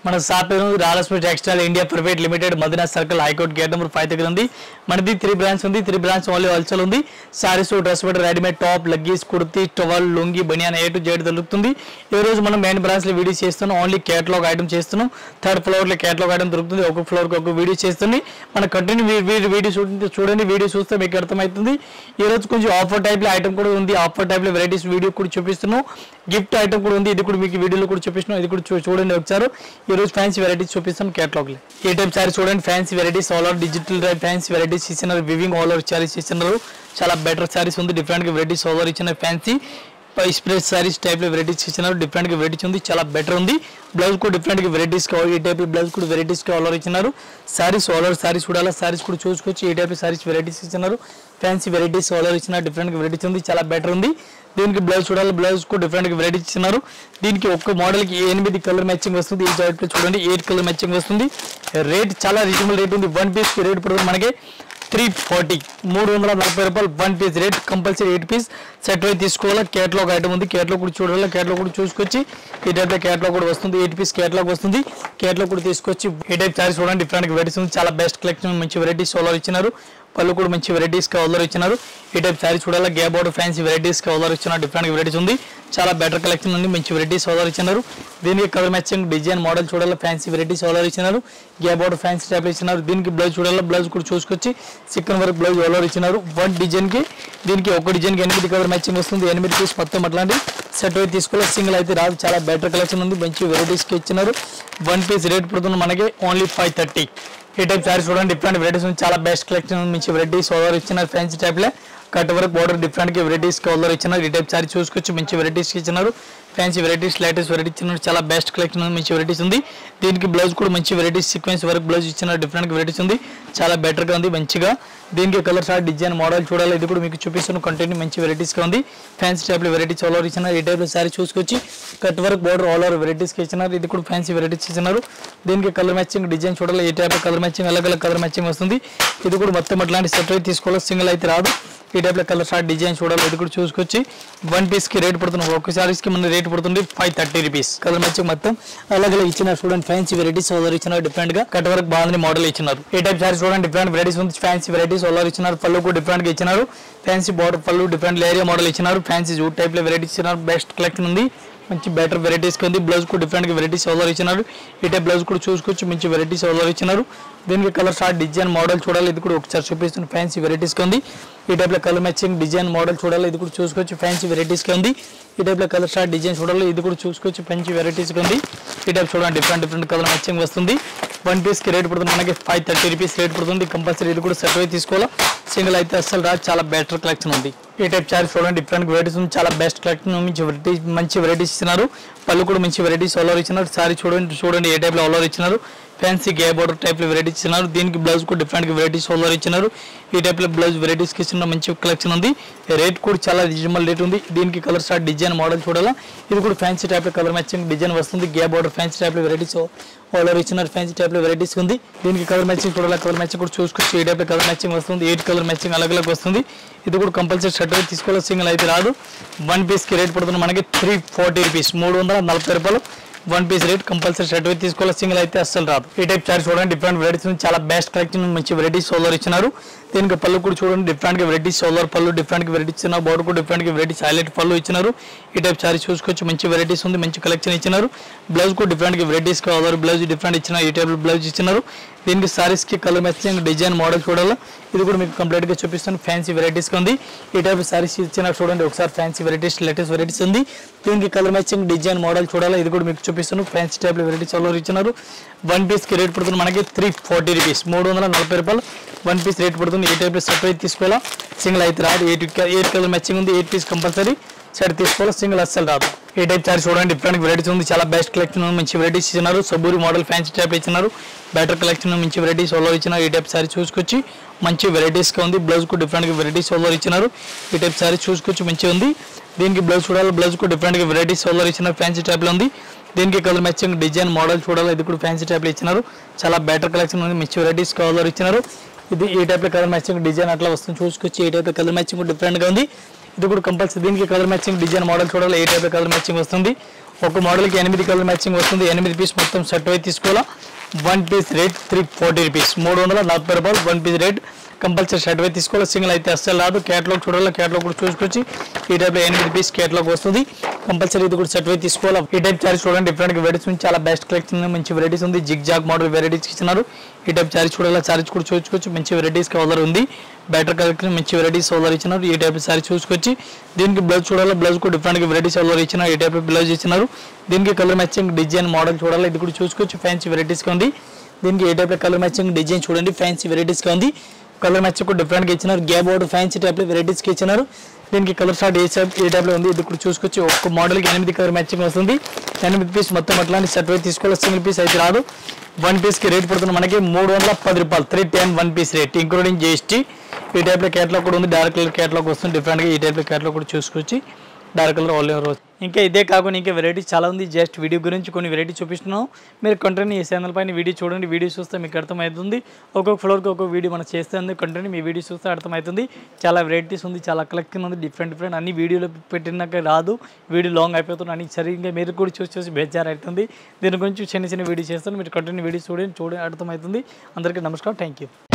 మన షాప్ పేరు రాలక్ష్మి textile India private limited Madina circle high court gate number 5 దగ్గర ఉంది. మనది 3 బ్రాంచ్ ఉంది. 3 బ్రాంచ్ ఓన్లీ హోల్సేల్ ఉంది. Saris, dress material, readymade top, leggings, kurti, towel, lungi, baniyan A to Z దొరుకుతుంది. ఈ రోజు మనం మెయిన్ బ్రాంచ్ లో వీడియో చేస్తున్నాం. ఓన్లీ కేటలాగ్ ఐటమ్ చేస్తున్నాం. 3rd ఫ్లోర్ లో కేటలాగ్ ఐటమ్ దొరుకుతుంది. ఒక ఫ్లోర్ కి ఒక వీడియో చేస్తుంది. మన కంటిన్యూ వీడియో చూడండి. వీడియో చూస్తే మీకు అర్థమవుతుంది. ఈ రోజు కొంచెం ఆఫర్ టైప్ లో ఐటమ్ కూడా ఉంది. ఆఫర్ టైప్ లో వెరైటీస్ వీడియో కూడా చూపిస్తున్నాం. గిఫ్ట్ ఐటమ్ కూడా ఉంది. ఇది కూడా మీకు వీడియోలో కూడా చూపిస్తున్నాం. ఇది కూడా చూడండి ఒకసారి. ఈ రోజు ఫ్యాన్సీ వెరైటీస్ చూపిస్తాం కేటలాగ్ లో. ఏ టైప్ సారీ చూడండి. Fancy varieties all over digital fancy varieties ఇచ్చినారు. వివింగ్ ఆల్ ఓవర్ సారీస్ ఇచ్చినారు. చాలా బెటర్ సారీస్ ఉంది. డిఫరెంట్ గా వెరైటీస్ ఆల్ ఓవర్ ఇచ్చిన ఫ్యాన్సీ స్ప్రెడ్ సారీస్ టైప్ లో వెరైటీస్ ఇచ్చినారు. డిఫరెంట్ గా వెరైటీస్ ఉంది. చాలా బెటర్ ఉంది. బ్లౌజ్ కూడా డిఫరెంట్ గా వెరైటీస్ ఈ టైప్ బ్లౌజ్ కూడా వెరైటీస్ ఆల్ ఓవర్ ఇచ్చినారు. సారీస్ ఆల్ ఓవర్ సారీస్ చూడాలి. సారీస్ కూడా చూసుకోవచ్చు. ఈ టైప్ సారీస్ వెరైటీస్ ఇచ్చినారు. ఫ్యాన్సీ వెరైటీస్ ఆల్ ఓవర్ ఇచ్చినారు. డిఫరెంట్ గా వెరైటీస్ ఉంది. చాలా బెటర్ ఉంది. దీనికి బ్లౌజ్ చూడాలి. బ్లౌజ్ కూడా డిఫరెంట్ గా వెరైటీస్ ఇచ్చినారు. దీనికి ఒక్క మోడల్ కి 8 కలర్ మ్యాచింగ్ వస్తుంది. ఈ టైప్ లో చూడండి 8 కలర్ మ్యాచింగ్ వస్తుంది. రేట్ చాలా రీజనబుల్ రేట్ ఉంది. 1 పీస్ కి రేట్ పడుతుంది మనకి 340 340 రూపాయలు 1 piece rate. Compulsory 8 piece set అయి తీసుకోవాలి. కేటలాగ్ ఐటమ్ ఉంది. కేటలాగ్ కూడా చూడాలి. కేటలాగ్ కూడా చూసుకొచ్చి ఈ టైప్ లో కేటలాగ్ కూడా వస్తుంది. 8 పీస్ కేటలాగ్ వస్తుంది. కేటలాగ్ కూడా తీసుకొచ్చి ఈ టైప్ సారీస్ చూడండి. డిఫరెంట్ వెరైటీస్ ఉంది. చాలా బెస్ట్ కలెక్షన్. మంచి వెరైటీస్ ఆల్ ఇచ్చినారు. పళ్ళు కూడా మంచి వెరైటీస్ ఆల్ ఇచ్చినారు. ఈ టైప్ సారీ చూడాలి. Gap border fancy varieties all ఇచ్చినారు. డిఫరెంట్ వెరైటీస్ ఉంది. చాలా బెటర్ కలెక్షన్ ఉంది. మంచి వెరైటీస్ ఆల్ ఇచ్చినారు. దీనికి కలర్ మ్యాచింగ్ డిజైన్ మోడల్ చూడాలి. ఫ్యాన్సీ వెరైటీస్ ఆల్ ఇచ్చినారు. గ్యాప్ బోర్డర్ ఫ్యాన్సీ టైప్ ఇచ్చినారు. దీనికి బ్లౌజ్ చూడాలి. బ్లౌజ్ కూడా చూసుకొచ్చి చికెన్ వర్క్ బ్లౌజ్ ఆల్ ఇచ్చినారు. 1 డిజైన్ కి దీనికి ఒక డిజైన్ కి 8 కలర్ మ్యాచింగ్ వస్తుంది. 8 పీస్ మొత్తం అట్లాంటి సెట్ అయితే తీసుకోవాలి. సింగిల్ అయితే రాదు. చాలా బెటర్ కలెక్షన్ ఉంది. మంచి వెరైటీస్ కి ఇచ్చినారు. 1 పీస్ రేట్ పడుతుంది మనకి ఓన్లీ 530. ఈ టైప్ సారీస్ చూడండి. డిఫరెంట్ వెరైటీస్ ఉంది. చాలా బెస్ట్ కలెక్షన్ ఉంది. మంచి వెరైటీస్ ఆల్ ఇచ్చినారు. ఫ్యాన్సీ టైప్ లో కట్ వర్క్ బోర్డర్ డిఫరెంట్ గా వెరైటీస్ ఆల్ ఇచ్చినారు. ఈ టైప్ సారీ చూసుకొచ్చి మంచి వెరైటీస్ ఇచ్చినారు. ఫ్యాన్సీ వెరైటీస్ లేటెస్ట్ వెరైటీ ఇచ్చినారు. చాలా బెస్ట్ కలెక్షన్ ఉంది. మంచి వెరైటీస్ ఉంది. దీనికి బ్లౌజ్ కూడా మంచి వెరైటీస్ సీక్వెన్స్ వర్క్ బ్లౌజ్ ఇచ్చినారు. డిఫరెంట్ వెరైటీస్ ఉంది. చాలా బెటర్ గా ఉంది. మంచిగా దీనికి కలర్ షార్ట్ డిజైన్ మోడల్ చూడాలి. ఇది కూడా మీకు చూపిస్తున్న కంటెంట్ మంచి వెరైటీస్ గా ఉంది. ఫ్యాన్సీ టైప్ లో వెరైటీస్ ఆల్ ఓవర్ ఇచ్చినారు. ఈ టైప్ లో సారీ చూసుకొచ్చి cut work border all over varieties కి ఇచ్చినారు. ఇది కూడా ఫ్యాన్సీ వెరైటీస్ ఇచ్చినారు. దీనికి కలర్ మ్యాచింగ్ డిజైన్ చూడాలి. ఈ టైప్ కలర్ మ్యాచింగ్ అలగ్ కలర్ మ్యాచింగ్ వస్తుంది. ఇది కూడా మొత్తం అట్లాంటి సెట్ అయితే తీసుకోవాలి. సింగిల్ అయితే రాదు. ఈ టైప్ లో కలర్ షార్ట్ డిజైన్ చూడాలి. ఇది కూడా చూసుకొచ్చి 1 పీస్ కి రేట్ పడుతుంది. ఒక సారీస్ కి మన రేట్ పడుతుంది 530 రూపీస్. కలర్ మ్యాచింగ్ మొత్తం అలగ్ ఇచ్చినారు. చూడండి ఫ్యాన్సీ వెరైటీస్ ఆల్ ఇచ్చినారు. డిఫరెంట్ గా కట్ వర్క్ బాగుంది మోడల్ ఇచ్చినారు. ఈ టైప్ సారీస్ చూడండి. డిఫరెంట్ వెరైటీస్ ఉంది. ఫ్యాన్సీ వెరైటీస్ ఆల్ ఇచ్చినారు. పళ్ళు కూడా డిఫరెంట్ గా ఇచ్చినారు. ఫ్యాన్సీ బార్డర్ పళ్ళు డిఫరెంట్ ఏరియా మోడల్ ఇచ్చినారు. ఫ్యాన్సీ జూట్ టైప్ లో వెరైటీస్ ఇచ్చినారు. బెస్ట్ కలెక్షన్ ఉంది. మంచి బెటర్ వెరైటీస్ ఉంది. బ్లౌజ్ కూడా డిఫరెంట్ గా వెరైటీస్ ఆల్ ఇచ్చినారు. ఈ టైప్ బ్లౌజ్ కూడా చూసుకోవచ్చు. మంచి వెరైటీస్ ఆల్ ఇచ్చినారు. దీనికి కలర్ షార్ట్ డిజైన్ మోడల్ చూడాలి. ఇది కూడా ఒకసారి చూపిస్తున్న ఫ్యాన్సీ వెరైటీస్ ఉంది. ఈ టైప్ లో కలర్ మ్యాచింగ్ డిజైన్ మోడల్ చూడాలి. ఇది కూడా చూసుకోవచ్చు. ఫ్యాన్సీ వెరైటీస్ ఉంది. ఈ టైప్ లో కలర్ షార్ట్ డిజైన్ చూడాలి. ఇది కూడా చూసుకోవచ్చు. మంచి వెరైటీస్ ఉంది. ఈ టైప్ చూడండి. డిఫరెంట్ కలర్ మ్యాచింగ్ వస్తుంది. 1 పీస్ కి రేట్ పడుతుంది మనకి 530 రూపీస్ రేట్ పడుతుంది. కంపల్సరీ ఇది కూడా సెట్ అయి తీసుకోవాలి. సింగిల్ అయితే అసలు రాదు. చాలా బెటర్ కలెక్షన్ ఉంది. ఈ టైప్ సారీ చూడండి. డిఫరెంట్ వెరైటీస్ ఉంది. చాలా బెస్ట్ కలెక్షన్. మంచి వెరైటీస్ ఇచ్చినారు. పళ్ళు కూడా మంచి వెరైటీస్ ఆల్ ఓవర్ ఇచ్చినారు. సారీ చూడండి ఏ టైప్ లో ఆల్ ఓవర్ ఇచ్చినారు. ఫ్యాన్సీ గ్యాప్ బోర్డర్ టైప్ లో వెరైటీస్ ఇచ్చినారు. దీనికి బ్లౌజ్ కూడా డిఫరెంట్ వెరైటీస్ ఆల్ ఓవర్ ఇచ్చినారు. ఈ టైప్ లో బ్లౌజ్ వెరైటీస్ కి ఇచ్చిన మంచి కలెక్షన్ ఉంది. రేట్ కూడా చాలా రీజనబుల్ రేట్ ఉంది. దీనికి కలర్ స్టార్ట్ డిజైన్ మోడల్ చూడాలా. ఇది కూడా ఫ్యాన్సీ టైప్ లో కలర్ మ్యాచింగ్ డిజైన్ వస్తుంది. గ్యాప్ బోర్డర్ ఫ్యాన్సీ టైప్ లో వెరైటీస్ ఆల్ ఓవర్ ఇచ్చినారు. ఫ్యాన్సీ టైప్ లో వెరైటీస్ ఉంది. దీనికి కలర్ మ్యాచింగ్ చూడాలి. కలర్ మ్యాచింగ్ కూడా చూసుకోవచ్చు. ఈ టైప్ లో కలర్ మ్యాచింగ్ వస్తుంది. 8 కలర్ మ్యాచింగ్ అలగ్ వస్తుంది. ఇది కూడా కంపల్సరీ షర్ట్ అయితే తీసుకోవాలి. సింగిల్ అయితే రాదు. 1 పీస్ కి రేట్ పడుతుంది మనకి 340 రూపీస్ 340 రూపాయలు 1 పీస్ రేట్. కంపల్సరీ షర్ట్ అయితే తీసుకోవాలి. సింగిల్ అయితే అస్సలు రాదు. ఈ టైప్ సారీ చూడండి. డిఫరెంట్ వెరైటీస్ ఉంది. చాలా బెస్ట్ కలెక్షన్. మంచి వెరైటీస్ ఆల్ ఓవర్ ఇచ్చినారు. దీనికి పళ్ళు కూడా చూడండి. డిఫరెంట్ గా వెరైటీస్ ఆల్ ఓవర్ పళ్ళు డిఫరెంట్ గా వెరైటీస్ ఇచ్చినారు. బోర్డర్ కూడా డిఫరెంట్ గా వెరైటీస్ హైలైట్ పళ్ళు ఇచ్చినారు. ఈ టైప్ సారీ చూసుకోవచ్చు. మంచి వెరైటీస్ ఉంది. మంచి కలెక్షన్ ఇచ్చినారు. బ్లౌజ్ కూడా డిఫరెంట్ గా varieties all over blouse different ఇచ్చినారు. ఈ టైప్ బ్లౌజ్ ఇచ్చినారు. దీనికి సారీస్ కి కలర్ మ్యాచింగ్ డిజైన్ మోడల్ చూడాలి. ఇది కూడా మీకు కంప్లీట్ గా చూపిస్తాను. ఫ్యాన్సీ వెరైటీస్ ఉంది. ఈ టైప్ సారీస్ ఇచ్చినారు. చూడండి ఒకసారి ఫ్యాన్సీ వెరైటీస్ లేటెస్ట్ వెరైటీస్ ఉంది. దీనికి కలర్ మ్యాచింగ్ డిజైన్ మోడల్ చూడాలి. ఇది కూడా మీకు చూపిస్తాను. ఫ్యాన్సీ టైప్ లో వెరైటీస్ ఆల్ ఓవర్ ఇచ్చినారు. 1 పీస్ కి రేట్ పడుతుంది మనకి 340 రూపీస్ 340 రూపాయలు 1 పీస్ రేట్ పడుతుంది. ఈ టైప్ లో సెట్ అయితే తీసుకోవాలా. సింగిల్ అయితే రాదు. 8 కలర్ మ్యాచింగ్ ఉంది. 8 పీస్ కంపల్సరీ సెట్ తీసుకోవాలి. సింగిల్ అస్సలు రాదు. ఈ టైప్ సారీ చూడండి. డిఫరెంట్ వెరైటీస్ ఉంది. చాలా బెస్ట్ కలెక్షన్ ఉంది. మంచి వెరైటీస్ ఇచ్చినారు. సబూరి మోడల్ ఫ్యాన్సీ టైప్ ఇచ్చినారు. బెటర్ కలెక్షన్ మంచి వెరైటీస్ ఆల్ ఓవర్ ఇచ్చినారు. ఈ టైప్ సారీ చూసుకొచ్చి మంచి వెరైటీస్ గా ఉంది. బ్లౌజ్ కు డిఫరెంట్ గా వెరైటీస్ ఆల్ ఓవర్ ఇచ్చినారు. ఈ టైప్ సారీ చూసుకొచ్చి మంచిగా ఉంది. దీనికి బ్లౌజ్ చూడాలి. బ్లౌజ్ కు డిఫరెంట్ గా వెరైటీస్ ఆల్ ఓవర్ ఇచ్చినారు. ఫ్యాన్సీ టైప్ లో ఉంది. దీనికి కలర్ మ్యాచింగ్ డిజైన్ మోడల్ చూడాలి. ఇది కూడా ఫ్యాన్సీ టైప్ లో ఇచ్చినారు. చాలా బెటర్ కలెక్షన్ ఉంది. మంచి వెరైటీస్ ఆల్ ఓవర్ ఇచ్చినారు. ఇది ఈ టైప్ లో కలర్ మ్యాచింగ్ డిజైన్ అట్లా వస్తుంది. చూసుకొచ్చి ఈ టైప్ లో కలర్ మ్యాచింగ్ డిఫరెంట్ గా ఉంది. ఇది కూడా కంపల్సరీ దీనికి కలర్ మ్యాచింగ్ డిజైన్ మోడల్ చూడాలి ఏ టైప్ కలర్ మ్యాచింగ్ వస్తుంది ఒక మోడల్కి 8 కలర్ మ్యాచింగ్ వస్తుంది 8 పీస్ మొత్తం సెట్ అయి తీసుకోవాలా 1 పీస్ రేట్ 340 రూపీస్ 340 రూపాయలు 1 పీస్ రేట్ కంపల్సరీ షర్ట్ అయితే తీసుకోవాలి సింగిల్ అయితే అస్సలు రాదు క్యాటలాగ్ చూడాలి క్యాటలాగ్ కూడా చూసుకొచ్చి ఈ టైప్లో 8 పీస్ క్యాటలాగ్ వస్తుంది కంపల్సరీ ఇది కూడా సెట్ అయితే తీసుకోవాలి ఈ టైప్ చార్జ్ చూడండి డిఫరెంట్ వెరైటీస్ ఉంది చాలా బెస్ట్ కలెక్షన్ మంచి వెరైటీస్ ఉంది జిగ్ జాగ్ మోడల్ వెరైటీస్ ఇచ్చినారు ఈ టైప్ చార్జ్ చూడాలి చార్జ్ కూడా చూసుకోవచ్చు మంచి వెరైటీస్ కలర్ ఉంది బెటర్ కలెక్షన్ మంచి వెరైటీస్ కలర్ ఇచ్చినారు ఈ టైప్ సారీ చూసుకొచ్చి దీనికి బ్లౌజ్ చూడాలి బ్లౌజ్ కూడా డిఫరెంట్ వెరైటీస్ కలర్ ఇచ్చినారు ఈ టైప్ బ్లౌజ్ ఇచ్చినారు దీనికి కలర్ మ్యాచింగ్ డిజైన్ మోడల్ చూడాలి ఇది కూడా చూసుకోవచ్చు ఫ్యాన్సీ వెరైటీస్గా ఉంది దీనికి ఏ టైప్ కలర్ మ్యాచింగ్ డిజైన్ చూడండి ఫ్యాన్సీ వెరైటీస్గా ఉంది కలర్ మ్యాచ్ కూడా డిఫరెంట్గా ఇచ్చినారు గ్యాప్ అవుట్ ఫ్యాన్సీ టైప్లో వెరైటీస్కి ఇచ్చినారు దీనికి కలర్ షార్ట్ ఏ టైప్లో ఉంది ఇది కూడా చూసుకొచ్చి ఒక్క మోడల్కి 8 కలర్ మ్యాచింగ్ వస్తుంది 8 పీస్ మొత్తం అట్లాంటి సెట్ అయితే తీసుకోవాలి సింగిల్ పీస్ అయితే రాదు 1 పీస్కి రేట్ పడుతుంది మనకి 310 రూపాయలు 310 1 పీస్ రేట్ ఇంక్లూడింగ్ జిఎస్టీ ఈ టైప్లో క్యాటలాగ్ కూడా ఉంది డార్క్ కలర్ క్యాటలాగ్ వస్తుంది డిఫరెంట్గా ఈ టైప్లో క్యాటలాగ్ కూడా చూసుకొచ్చి డార్క్ కలర్ ఆల్ ఓవర్ ఇంకా ఇదే కాకుండా ఇంకా వెరైటీస్ చాలా ఉంది జస్ట్ వీడియో గురించి కొన్ని వెరైటీ చూపిస్తున్నాం మీరు కంటిన్యూ ఈ ఛానల్ పైన వీడియో చూడండి వీడియో చూస్తే మీకు అర్థమవుతుంది ఒక్కొక్క ఫ్లోర్కి ఒక్కొక్క వీడియో మనం చేస్తుంది కంటిన్యూ మీ వీడియో చూస్తే అర్థమవుతుంది చాలా వెరైటీస్ ఉంది చాలా కలెక్షన్ ఉంది డిఫరెంట్ అన్ని వీడియోలో పెట్టినాక రాదు వీడియో లాంగ్ అయిపోతుంది అని సరిగ్గా మీరు కూడా చూసి బేజారు అవుతుంది దీని గురించి చిన్న వీడియో చేస్తాను మీరు కంటిన్యూ వీడియో చూడండి అర్థమవుతుంది అందరికీ నమస్కారం థ్యాంక్ యూ